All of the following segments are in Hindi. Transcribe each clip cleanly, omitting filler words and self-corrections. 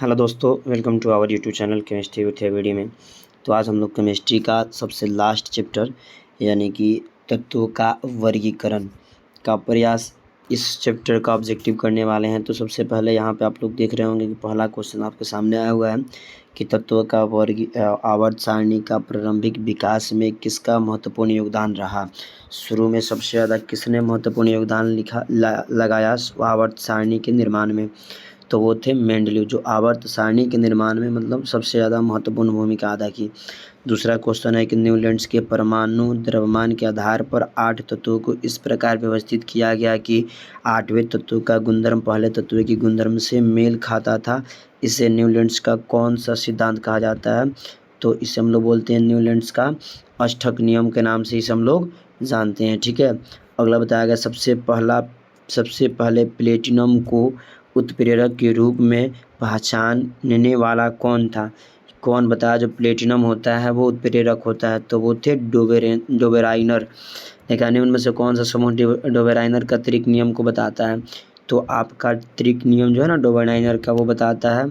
हेलो दोस्तों, welcome to our YouTube channel chemistry with AVD में। तो आज हम लोग केमिस्ट्री का सबसे लास्ट चैप्टर यानी कि तत्वों का वर्गीकरण का प्रयास इस चैप्टर का ऑब्जेक्टिव करने वाले हैं। तो सबसे पहले यहाँ पे आप लोग देख रहे होंगे कि पहला क्वेश्चन आपके सामने आया हुआ है कि तत्वों का आवर्त सारणी का प्रारंभिक विकास में किसका महत्वपूर्ण योगदान रहा। शुरू में सबसे ज़्यादा किसने महत्वपूर्ण योगदान लगाया आवर्त सारणी के निर्माण में, तो वो थे मेंडलीव, जो आवर्त सारणी के निर्माण में मतलब सबसे ज़्यादा महत्वपूर्ण भूमिका अदा की। दूसरा क्वेश्चन है कि न्यूलैंड्स के परमाणु द्रव्यमान के आधार पर 8 तत्वों को इस प्रकार व्यवस्थित किया गया कि 8वें तत्व का गुणधर्म पहले तत्व की गुणधर्म से मेल खाता था। इसे न्यूलैंड्स का कौन सा सिद्धांत कहा जाता है, तो इसे हम लोग बोलते हैं न्यूलैंड्स का अष्टक नियम के नाम से इसे हम लोग जानते हैं। ठीक है, अगला बताया गया सबसे पहले प्लेटिनम को उत्प्रेरक के रूप में पहचानने वाला कौन था। कौन बताया जो प्लेटिनम होता है वो उत्प्रेरक होता है, तो वो थे डोबेराइनर। देखा नहीं उनमें से कौन सा समूह डोबेराइनर का त्रिक नियम को बताता है, तो आपका त्रिक नियम जो है ना डोबेराइनर का वो बताता है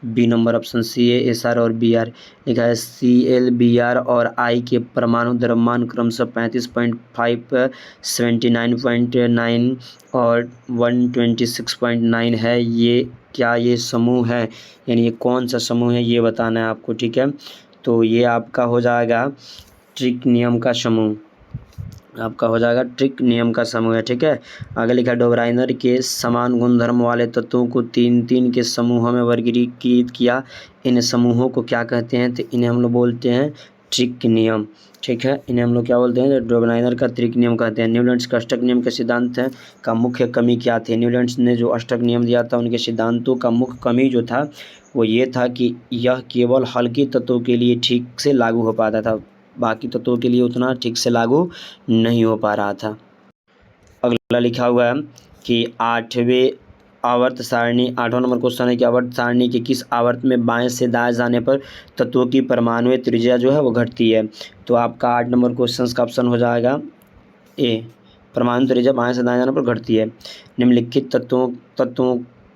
बी नंबर ऑप्शन CaSr और Br। लिखा है Cl Br और I के परमाणु द्रव्यमान क्रमशः 35.5, 79.9 और 126.9 है। ये क्या ये समूह है, यानी ये कौन सा समूह है ये बताना है आपको। ठीक है, तो ये आपका हो जाएगा ट्रिक नियम का समूह, आपका हो जाएगा ट्रिक नियम का समूह है। ठीक है, आगे लिखा डोबेराइनर के समान गुणधर्म वाले तत्वों को 3-3 के समूहों में वर्गीकृत किया। इन समूहों को क्या कहते हैं, तो इन्हें हम लोग बोलते हैं ट्रिक नियम। ठीक है, इन्हें हम लोग क्या बोलते हैं, डोबेराइनर का त्रिक नियम कहते हैं। न्यूलैंड्स का अष्टक नियम के सिद्धांत है का मुख्य कमी क्या थी। न्यूलैंड्स ने जो अष्टक नियम दिया था उनके सिद्धांतों का मुख्य कमी जो था वो ये था कि यह केवल हल्के तत्वों के लिए ठीक से लागू हो पाता था, बाकी तत्वों के लिए उतना ठीक से लागू नहीं हो पा रहा था। अगला लिखा हुआ है कि 8वां नंबर क्वेश्चन है कि आवर्त सारणी के किस आवर्त में बाएं से दाएं जाने पर तत्वों की परमाणु त्रिज्या जो है वो घटती है। तो आपका 8 नंबर क्वेश्चन का ऑप्शन हो जाएगा ए, परमाणु त्रिज्या बाएं से दाएं जाने पर घटती है। निम्नलिखित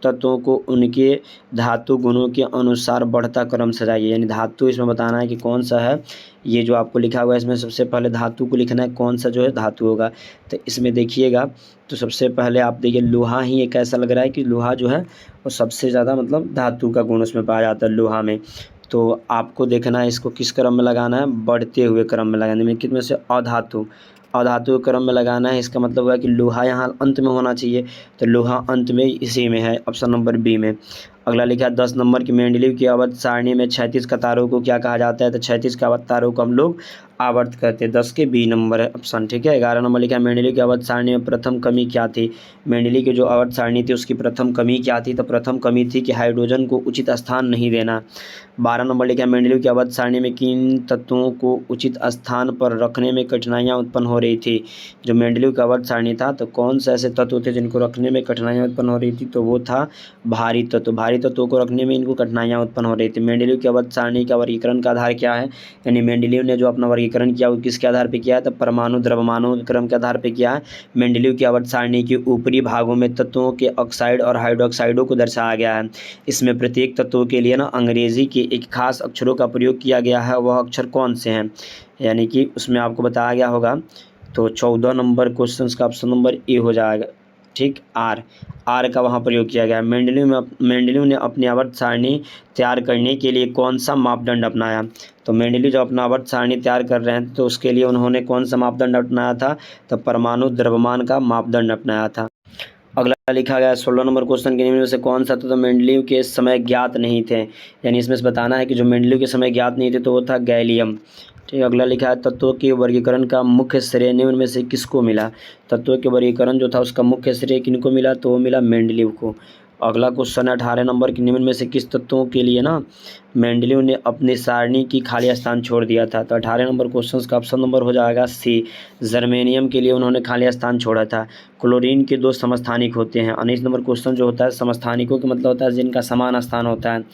तत्वों को उनके धातु गुणों के अनुसार बढ़ता क्रम सजाइए, यानी धातु इसमें बताना है कि कौन सा है। ये जो आपको लिखा हुआ है इसमें सबसे पहले धातु को लिखना है, कौन सा जो है धातु होगा। तो इसमें देखिएगा, तो सबसे पहले आप देखिए लोहा ही एक ऐसा लग रहा है कि लोहा जो है वो सबसे ज़्यादा मतलब धातु का गुण उसमें पाया जाता है लोहा में। तो आपको देखना है इसको किस क्रम में लगाना है, बढ़ते हुए क्रम में लगाना है। निम्नलिखित में से अधातु के क्रम में लगाना है। इसका मतलब हुआ कि लोहा यहाँ अंत में होना चाहिए, तो लोहा अंत में इसी में है, ऑप्शन नंबर बी में। अगला लिखा है 10 नंबर की मेंडलीव की आवर्त सारणी में 36 कतारों को क्या कहा जाता है, तो 36 कतारों को हम लोग आवर्त कहते हैं। 10 के बी नंबर है ऑप्शन। ठीक है, 11 नंबर लिखा है मेंडलीव की आवर्त सारणी में प्रथम कमी क्या थी। मेंडलीव की जो आवर्त सारणी थी उसकी प्रथम कमी क्या थी, तो प्रथम कमी थी कि हाइड्रोजन को उचित स्थान नहीं देना। 12 नंबर लिखा है मेंडलीव की आवर्त सारणी में किन तत्वों को उचित स्थान पर रखने में कठिनाइयाँ उत्पन्न हो रही थी। जो मेंडलीव का आवर्त सारणी था तो कौन से ऐसे तत्व थे जिनको रखने में कठिनाइयाँ उत्पन्न हो रही थी, तो वो था भारी तत्व। भारी तत्वों को रखने में इनको कठिनाइयाँ उत्पन्न हो रही थी। मेंडलीव की आवर्त सारणी का वर्गीकरण का आधार क्या है, यानी मेंडलीव ने जो अपना वर्गीकरण किया वो किसके आधार पर किया है, तो परमाणु द्रव्यमानों के क्रम के आधार पर किया है। मेंडलीव की आवर्त सारणी के ऊपरी भागों में तत्वों के ऑक्साइड और हाइड्रोक्साइडों को दर्शाया गया है। इसमें प्रत्येक तत्वों के लिए ना अंग्रेजी के एक खास अक्षरों का प्रयोग किया गया है, वह अक्षर कौन से हैं, यानी कि उसमें आपको बताया गया होगा। तो 14 नंबर क्वेश्चन का ऑप्शन नंबर ए हो जाएगा। ठीक, आर का वहाँ प्रयोग किया गया है। मेंडलीव ने अपनी आवर्त सारणी तैयार करने के लिए कौन सा मापदंड अपनाया। तो मेंडलीव जब अपना आवर्त सारणी तैयार कर रहे हैं तो उसके लिए उन्होंने कौन सा मापदंड अपनाया था, तो परमाणु द्रव्यमान का मापदंड अपनाया था। अगला लिखा गया 16 नंबर क्वेश्चन के निम्न में से कौन सा तो मेंडलीव के समय ज्ञात नहीं थे, यानी इसमें से बताना है कि जो मेंडलीव के समय ज्ञात नहीं थे तो वो था गैलियम। ठीक, अगला लिखा है तत्वों के वर्गीकरण का मुख्य श्रेय निम्न में से किसको मिला। तत्वों के वर्गीकरण जो था उसका मुख्य श्रेय किनको मिला, तो वो मिला मेंडलीव को। अगला क्वेश्चन है 18 नंबर के निम्न में से किस तत्वों के लिए ना मेंडलीव ने अपनी सारणी की खाली स्थान छोड़ दिया था। तो 18 नंबर क्वेश्चन का ऑप्शन नंबर हो जाएगा सी, जर्मेनियम के लिए उन्होंने खाली स्थान छोड़ा था। क्लोरीन के 2 समस्थानिक होते हैं। 19 नंबर क्वेश्चन जो होता है समस्थानिकों का मतलब होता है जिनका समान स्थान होता है।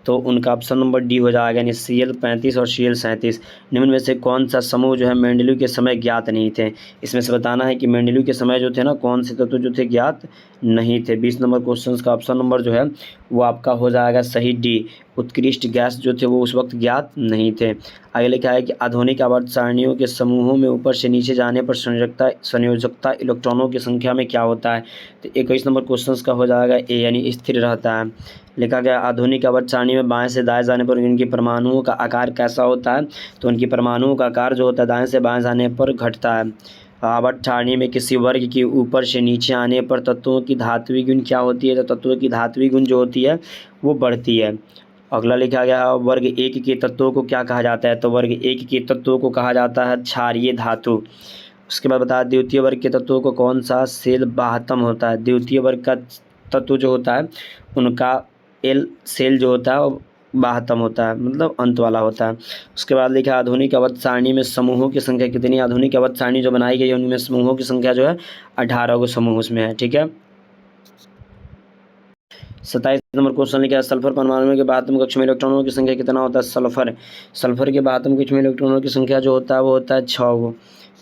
तो उनका ऑप्शन नंबर डी हो जाएगा, यानी Cl35 और Cl37। निम्न में से कौन सा समूह जो है मेंडेलीव के समय ज्ञात नहीं थे। इसमें से बताना है कि मेंडेलीव के समय जो थे ना, कौन से तत्व जो थे ज्ञात नहीं थे। 20 नंबर क्वेश्चन का ऑप्शन नंबर जो है वो आपका हो जाएगा सही डी। उत्कृष्ट गैस जो थे वो उस वक्त ज्ञात नहीं थे। आगे लिखा है कि आधुनिक आवर्त सारणियों के समूहों में ऊपर से नीचे जाने पर संयोजकता इलेक्ट्रॉनों की संख्या में क्या होता है। तो 21 नंबर क्वेश्चन का हो जाएगा ए, यानी स्थिर रहता है। लिखा गया आधुनिक आवर्त सारणी में बाएं से दाएं जाने पर उनकी परमाणुओं का आकार कैसा होता है। तो उनकी परमाणुओं का आकार जो होता है दाएं से बाएं जाने पर घटता है। आवर्त सारणी में किसी वर्ग के ऊपर से नीचे आने पर तत्वों की धात्विक गुण क्या होती है। तो तत्वों की धात्विक गुण जो होती है वो बढ़ती है। अगला लिखा गया है वर्ग एक के तत्वों को क्या कहा जाता है। तो वर्ग एक के तत्वों को कहा जाता है क्षारीय धातु। उसके बाद बताया द्वितीय वर्ग के तत्वों को कौन सा सेल बाह्यतम होता है। द्वितीय वर्ग का तत्व जो होता है उनका एल सेल जो होता है वो बाह्यतम होता है, मतलब अंत वाला होता है। उसके बाद लिखा आधुनिक अवध सारणी में समूहों की संख्या कितनी। आधुनिक अवध सारणी जो बनाई गई है उनमें समूहों की संख्या जो है 18 को समूह उसमें है। ठीक है। 27 नंबर क्वेश्चन लिखा है सल्फर परमाणु के बाह्यतम कक्ष में इलेक्ट्रॉनों की संख्या कितना होता है। सल्फर के बाह्यतम कक्ष में इलेक्ट्रॉनों की संख्या जो होता है वो होता है 6 को।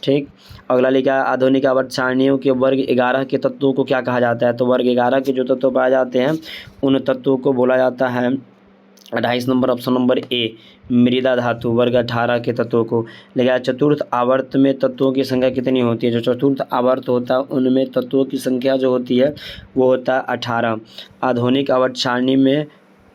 ठीक। अगला लिखा है आधुनिक आवर्त सारणियों के वर्ग 11 के तत्वों को क्या कहा जाता है। तो वर्ग 11 के जो तत्व पाए जाते हैं उन तत्वों को बोला जाता है 28 नंबर ऑप्शन नंबर ए मृदा धातु। वर्ग 18 के तत्वों को लिखा है चतुर्थ आवर्त में तत्वों की संख्या कितनी होती है। जो चतुर्थ आवर्त होता है उनमें तत्वों की संख्या जो होती है वो होता है 18। आधुनिक आवर्त सारणी में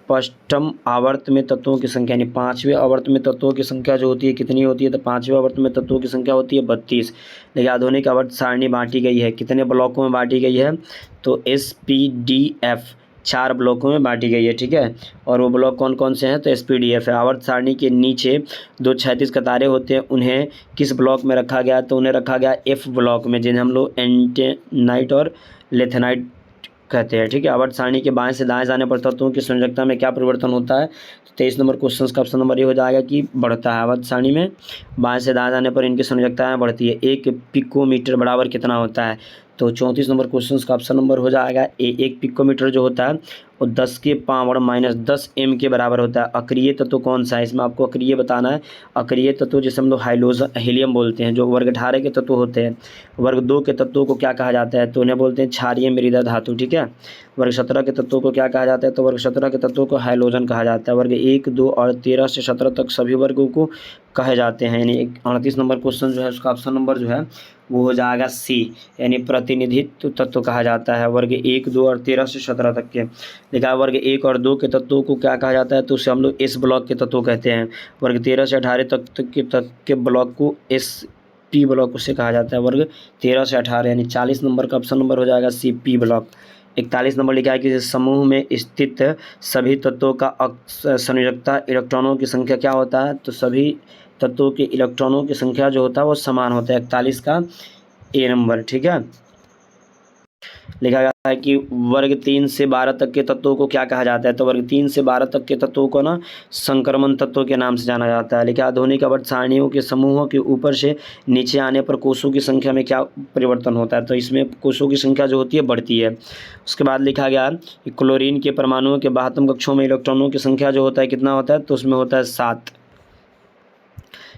पंचम आवर्त में तत्वों की संख्या यानी 5वें आवर्त में तत्वों की संख्या जो होती है कितनी होती है। तो 5वें आवर्त में तत्वों की संख्या होती है 32। लेकिन आधुनिक आवर्त सारणी बांटी गई है कितने ब्लॉकों में बांटी गई है। तो SPDF 4 ब्लॉकों में बांटी गई है। ठीक है। और वो ब्लॉक कौन कौन से हैं। तो SPDF है। आवर्त सारणी के नीचे 2 क्षैतिज कतारें होते हैं उन्हें किस ब्लॉक में रखा गया। तो उन्हें रखा गया F ब्लॉक में, जिन्हें हम लोग एंटेनाइट और लेथेनाइट कहते हैं। ठीक है। आवर्त सारणी के बाएं से दाएं जाने पर तत्वों की संयोजकता में क्या परिवर्तन होता है। 23 नंबर क्वेश्चन का ऑप्शन नंबर ये हो जाएगा कि बढ़ता है। आवर्त सारणी में बाएं से दाएं जाने पर इनकी संयोजकता बढ़ती है। 1 पिकोमीटर बराबर कितना होता है। तो 34 नंबर क्वेश्चन का ऑप्शन नंबर हो जाएगा ए। 1 पिकोमीटर जो होता है वो 10 के पावर -10 m के बराबर होता है। अक्रिय तत्व कौन सा है। इसमें आपको अक्रिय बताना है। अक्रिय तत्व जिसे हम लोग हीलियम बोलते हैं, जो वर्ग 18 के तत्व होते हैं। वर्ग 2 के तत्वों को क्या कहा जाता है। तो उन्हें बोलते हैं क्षारीय मृदा धातु। ठीक है। वर्ग 17 के तत्वों को क्या कहा जाता है। तो वर्ग 17 के तत्वों को हाइलोजन कहा जाता है। वर्ग 1, 2 और 13 से 17 तक सभी वर्गों को कहे जाते हैं। यानी 38 नंबर क्वेश्चन जो है उसका ऑप्शन नंबर जो है वो हो जाएगा सी, यानी प्रतिनिधित्व तत्व कहा जाता है वर्ग 1, 2 और 13 से 17 तक के। लिखा है वर्ग 1 और 2 के तत्वों को क्या कहा जाता है। तो उसे हम लोग एस ब्लॉक के तत्व कहते हैं। वर्ग 13 से 18 तक के ब्लॉक को SP ब्लॉक उसे कहा जाता है। वर्ग 13 से 18 यानी 40 नंबर का ऑप्शन नंबर हो जाएगा CP ब्लॉक। 41 नंबर लिखा है कि समूह में स्थित सभी तत्वों का संयोजकता इलेक्ट्रॉनों की संख्या क्या होता है। तो सभी तत्वों के इलेक्ट्रॉनों की संख्या जो होता है वो समान होता है। 41 का ए नंबर। ठीक है। लिखा गया है कि वर्ग 3 से 12 तक के तत्वों को क्या कहा जाता है। तो वर्ग 3 से 12 तक के तत्वों को ना संक्रमण तत्वों के नाम से जाना जाता है। लिखा आधुनिक आवर्त सारणियों के समूहों के ऊपर से नीचे आने पर कोषों की संख्या में क्या परिवर्तन होता है। तो इसमें कोषों की संख्या जो होती है बढ़ती है। उसके बाद लिखा गया कि क्लोरीन के परमाणुओं के बाह्यतम कक्षों में इलेक्ट्रॉनों की संख्या जो होता है कितना होता है। तो उसमें होता है 7।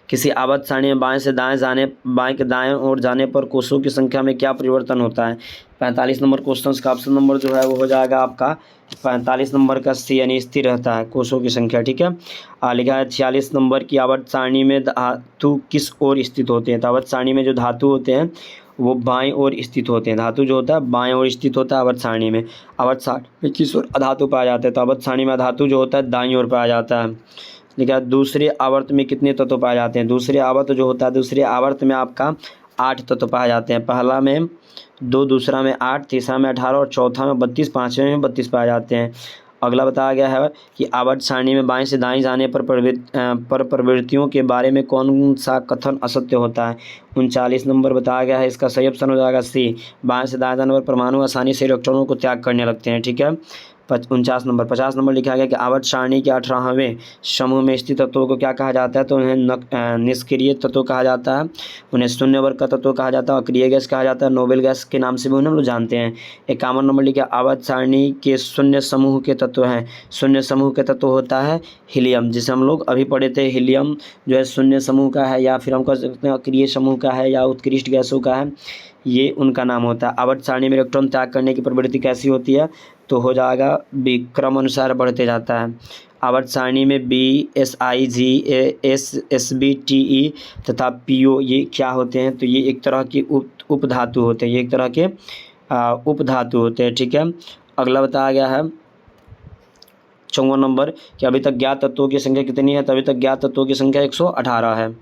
किसी आवर्त सारणी में बाएं के दाएं ओर जाने पर कोषों की संख्या में क्या परिवर्तन होता है। 45 नंबर क्वेश्चन का ऑप्शन नंबर जो है वो हो जाएगा आपका 45 नंबर का सी, यानी स्थिर रहता है कोषों की संख्या। ठीक है। लिखा है 46 नंबर की आवर्त सारणी में धातु किस ओर स्थित होते हैं। तो आवर्त सारणी में जो धातु होते हैं वो बाएं ओर स्थित होते हैं। धातु जो होता है बाएं ओर स्थित होता है आवर्त सारणी में। आवर्त सारणी में किस ओर अधातु पाया जाता है। तो आवर्त सारणी में अधातु जो होता है दाईं ओर पाया जाता है। लिखा दूसरे आवर्त में कितने तत्व पाए जाते हैं। दूसरे आवर्त जो होता है दूसरे आवर्त में आपका 8 तत्व पाए जाते हैं। पहला में 2, दूसरा में 8, तीसरा में 18 और चौथा में 32, पाँचवें में 32 पाए जाते हैं। अगला बताया गया है कि आवर्त सारणी में बाएं से दाएं जाने पर प्रवृत्तियों के बारे में कौन सा कथन असत्य होता है। 39 नंबर बताया गया है। इसका सही ऑप्शन हो जाएगा सी। बाएं से दाएं जाने पर परमाणु आसानी से इलेक्ट्रॉनों को त्याग करने लगते हैं। ठीक है। 49 नंबर। 50 नंबर लिखा गया कि आवर्त सारणी के 18वें समूह में स्थित तत्वों को क्या कहा जाता है, तो उन्हें निष्क्रिय तत्व कहा जाता है, उन्हें शून्य वर्ग का तत्व कहा जाता है, अक्रिय गैस कहा जाता है, नोबेल गैस के नाम से भी उन्हें हम लोग जानते हैं। 51 नंबर लिखा आवर्त सारणी के शून्य समूह के तत्व हैं। शून्य समूह के तत्व होता है हीलियम, जिसे हम लोग अभी पढ़े थे। हीलियम जो है शून्य समूह का है, या फिर हम कह सकते हैं अक्रिय समूह का है, या उत्कृष्ट गैसों का है, ये उनका नाम होता है। आवर्त सारणी में इलेक्ट्रॉन त्याग करने की प्रवृत्ति कैसी होती है, तो हो जाएगा बी, क्रम अनुसार बढ़ते जाता है। आवर्त सारणी में B, S I, G, S, S B, T E तथा पी ओ ये क्या होते हैं, तो ये एक तरह के उपधातु होते हैं, ये एक तरह के उपधातु होते हैं, ठीक है। अगला बताया गया है 54 नंबर कि अभी तक ज्ञात तत्वों की संख्या कितनी है, तो अभी तक ज्ञात तत्वों की संख्या 118 है।